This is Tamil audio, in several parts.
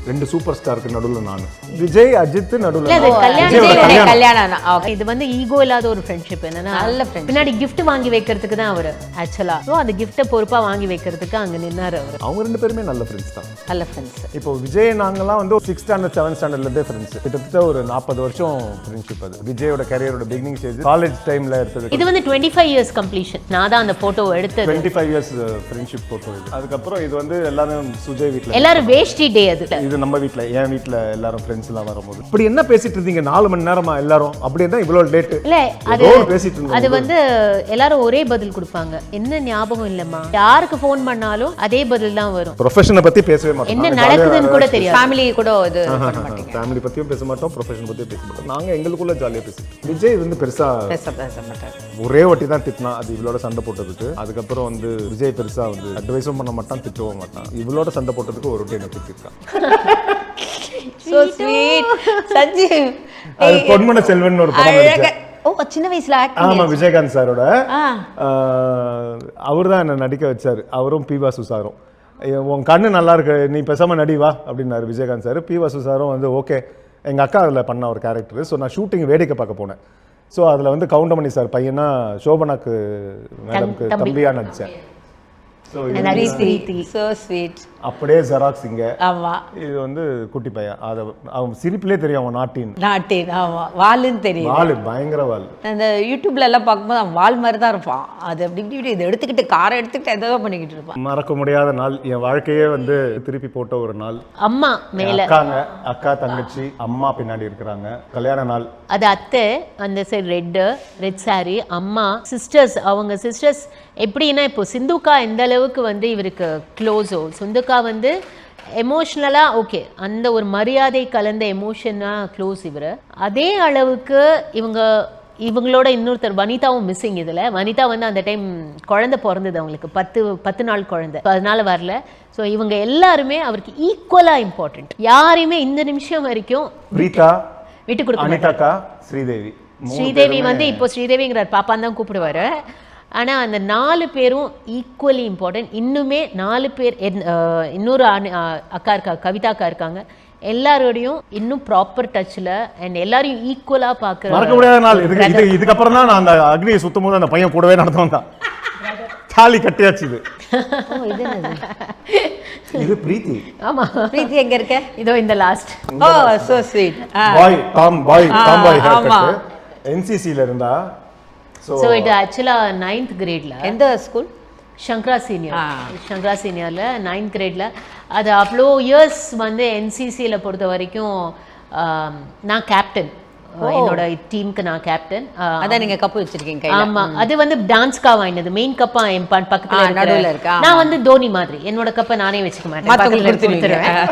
ரெண்டு சூப்பர் ஸ்டாருக்கு நடுவுல நான் விஜய் அஜித் நடுவுல கல்யாணம். இது வந்து ஈகோ இல்லாத ஒரு ஃப்ரெண்ட்ஷிப். என்னன்னா நல்ல ஃப்ரெண்ட் பின்னாடி gift வாங்கி வைக்கிறதுக்கு தான் அவர் ஆக்சுவலா. ஸோ அந்த கிஃப்ட்டை பொறுப்பா வாங்கி வைக்கிறதுக்கு அங்க நின்னாரு அவர். அவங்க ரெண்டு பேருமே நல்ல ஃப்ரெண்ட்ஸ் தான். நல்ல ஃப்ரெண்ட்ஸ். இப்போ விஜய் நாங்கெல்லாம் வந்து 6th ஸ்டாண்டர்ட் 7th ஸ்டாண்டர்ட்ல இருந்தே ஃப்ரெண்ட்ஸ். கிட்டத்தட்ட ஒரு 40 வருஷம் ஃப்ரெண்ட்ஷிப். அது விஜயோட கரியரோட பிகினிங் ஸ்டேஜ் காலேஜ் டைம்ல இருந்தது. இது வந்து 25 years கம்ப்ளீஷன். நான் தான் அந்த போட்டோ எடுத்தது. 25 years ஃப்ரெண்ட்ஷிப் போட்டோ இது. அதுக்கப்புறம் இது வந்து எல்லாரும் சுஜய் வீட்ல எல்லாரும் வேஷ்டி டே. அது இது நம்ம வீட்ல என் வீட்ல எல்லாரும் ஃப்ரெண்ட்ஸ் எல்லாம் வரும்போது இப்படி என்ன பேசிட்டு இருந்தீங்க 4 மணி நேரமா எல்லாரும் அப்படியே இவ்வளவு லேட் இல்ல அது பேசிட்டு இருந்தோம். அது வந்து எல்லாரும் ஒரே பதில் கொடுப்பாங்க. என்ன ஞாபகம் இல்லம்மா, யாருக்கு ஃபோன் பண்ணாலும் அதே பதில் தான் வரும். ப்ரொஃபஷனை பத்தி பேசவே மாட்டோம். என்ன நடக்குதுன்னு கூட தெரியாது. ஃபேமிலி கூட இது பண்ண மாட்டீங்க. ஃபேமிலி பத்தியும் பேச மாட்டோம், ப்ரொஃபஷன் பத்தியும் பேச மாட்டோம். நாங்க எங்களுக்குள்ள ஜாலியா பேசுவோம். விஜய் வந்து பெருசா பேச மாட்டாங்க. ஒரே வாட்டி தான் திட்டினா, அது இவளோட சண்டை போட்டதுக்கு. அதுக்கப்புறம் வந்து விஜய் பெருசா வந்து அட்வைஸும் பண்ண மாட்டான், திட்டவும் மாட்டான். இவளோட சண்டை போட்டதுக்கு ஒரு வாட்டி என்ன திட்டிருக்கான். So sweet. சஞ்சீவ் அது பொன்மன செல்வன் ஒரு படம் இருக்கு. ஓ சின்ன வயசுல ஆக்ட். ஆமா, விஜயகாந்த் சாரோட. அவர் தான் என்ன நடிக்க வச்சாரு. அவரும் பி வாசு சாரும். உன் கண்ணு நல்லா இருக்கு, நீ பேசாம நடி வா அப்படின்னாரு விஜயகாந்த் சார். பி வாசு சாரும் வந்து ஓகே. எங்க அக்கா அதில் பண்ண ஒரு கேரக்டர். ஸோ நான் ஷூட்டிங் வேடிக்கை பார்க்க போனேன். ஸோ அதில் வந்து கவுண்டமணி சார் பையனா சோபனாக்கு மேடம்க்கு தம்பியா நடிச்சேன். அப்படியே ஜெராக்ஸ் இங்க. ஆமா, இது வந்து குட்டி பையன். அத அவன் சிரிப்பிலே தெரியும் அவன் நாட்டின். ஆமா, வால்னு தெரியும். வால் பயங்கர வால். அந்த யூடியூப்ல எல்லாம் பார்க்கும்போது அவன் வால் மாதிரி தான் இருப்பான். அது அப்படி இப்படி இதை எடுத்துக்கிட்டு காரை எடுத்துக்கிட்டு ஏதோ பண்ணிக்கிட்டு இருப்பான். மறக்க முடியாத நாள், என் வாழ்க்கையே வந்து திருப்பி போட்ட ஒரு நாள். அம்மா மேல அக்கா தங்கச்சி அம்மா பின்னாடி இருக்கிறாங்க. கல்யாண நாள். அது அத்தை அந்த சைடு ரெட் சாரி. அம்மா சிஸ்டர்ஸ். அவங்க சிஸ்டர்ஸ் எப்படின்னா இப்போ சிந்துக்கா எந்த அளவுக்கு வந்து இவருக்கு க்ளோஸோ, சிந்துக்கா வந்து எமோஷ்னலாக ஓகே, அந்த ஒரு மரியாதை கலந்த எமோஷனாக க்ளோஸ் இவர். அதே அளவுக்கு இவங்களோட இன்னொருத்தர் வனிதாவும் மிஸ்ஸிங். இதில் வனிதா வந்து அந்த டைம் குழந்தை பிறந்தது அவங்களுக்கு, 10 நாள் குழந்தை, அதனால வரல. ஸோ இவங்க எல்லாருமே அவருக்கு ஈக்குவலாக இம்பார்ட்டன்ட். யாரையுமே இந்த நிமிஷம் வரைக்கும் விட்டு கொடுக்க. ஸ்ரீதேவி வந்து இப்போ ஸ்ரீதேவிங்கிறார், பாப்பான் தான் கூப்பிடுவாரு. ஆனால் அந்த 4 பேரும் ஈக்குவலி இம்பார்ட்டன்ட். இன்னுமே 4 பேர். இன்னொரு அக்கா இருக்கா, கவிதா அக்கா இருக்காங்க. எல்லாரோடையும் இன்னும் ப்ராப்பர் டச்சில் அண்ட் எல்லாரையும் ஈக்குவலாக பார்க்குற மறக்க முடியாத நாள். இதுக்கப்புறம் தான் நான் அந்த அக்னியை சுத்தும் போது அந்த பையன் கூடவே நடந்தவன் தான். தாலி கட்டியாச்சு. இது பிரீத்தி. ஆமா, பிரீத்தி எங்க இருக்க? இதோ இந்த லாஸ்ட். ஓ சோ ஸ்வீட். டாம் பாய் ஹேர்கட். NCC ல இருந்தா. So it actually 9th grade la. எந்த ஸ்கூல்? சங்கரா சீனியர்ல 9th grade la. அது அவ்வளோ இயர்ஸ் வந்து NCC ல பொறுத்த வரைக்கும் நான் கேப்டன். என்னோட டீமுக்கு நான் கேப்டன். அதான் நீங்க கப் வச்சிருக்கீங்க கையில. ஆமா, அது வந்து டான்ஸ்கா வாங்கினது. மெயின் கப்பா என் பக்கத்துல நடுவுல இருக்கா. நான் வந்து தோனி மாதிரி என்னோட கப்பை நானே வச்சுக்க மாட்டேன், பக்கத்துல கொடுத்துருவேன்.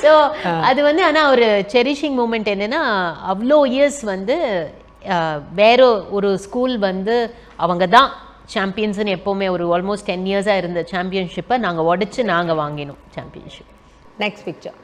ஸோ அது வந்து ஆனா ஒரு செரிஷிங் மூமெண்ட். என்னன்னா அவ்வளோ இயர்ஸ் வந்து வேற ஒரு ஸ்கூல் வந்து அவங்க தான் சாம்பியன்ஸ்னு எப்போவுமே ஒரு ஆல்மோஸ்ட் 10 இயர்ஸாக இருந்த சாம்பியன்ஷிப்பை நாங்கள் உடச்சி நாங்கள் வாங்கினோம் சாம்பியன்ஷிப். Next picture.